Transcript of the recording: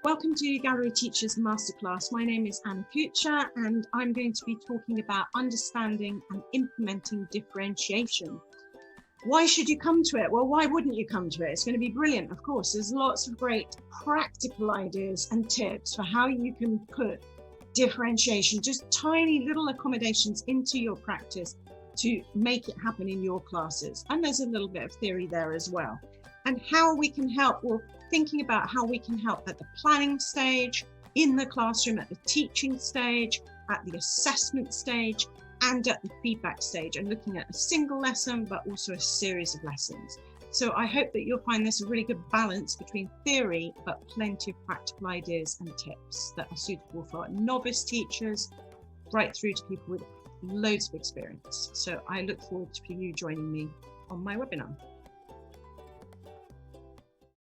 Welcome to Gallery Teachers Masterclass. My name is Anne Cuccia and I'm going to be talking about understanding and implementing differentiation. Why should you come to it? Well, why wouldn't you come to it? It's going to be brilliant, of course. There's lots of great practical ideas and tips for how you can put differentiation, just tiny little accommodations into your practice to make it happen in your classes. And there's a little bit of theory there as well. And how we can help, well, thinking about how we can help at the planning stage, in the classroom, at the teaching stage, at the assessment stage, and at the feedback stage, and looking at a single lesson, but also a series of lessons. So I hope that you'll find this a really good balance between theory, but plenty of practical ideas and tips that are suitable for novice teachers, right through to people with loads of experience. So I look forward to you joining me on my webinar.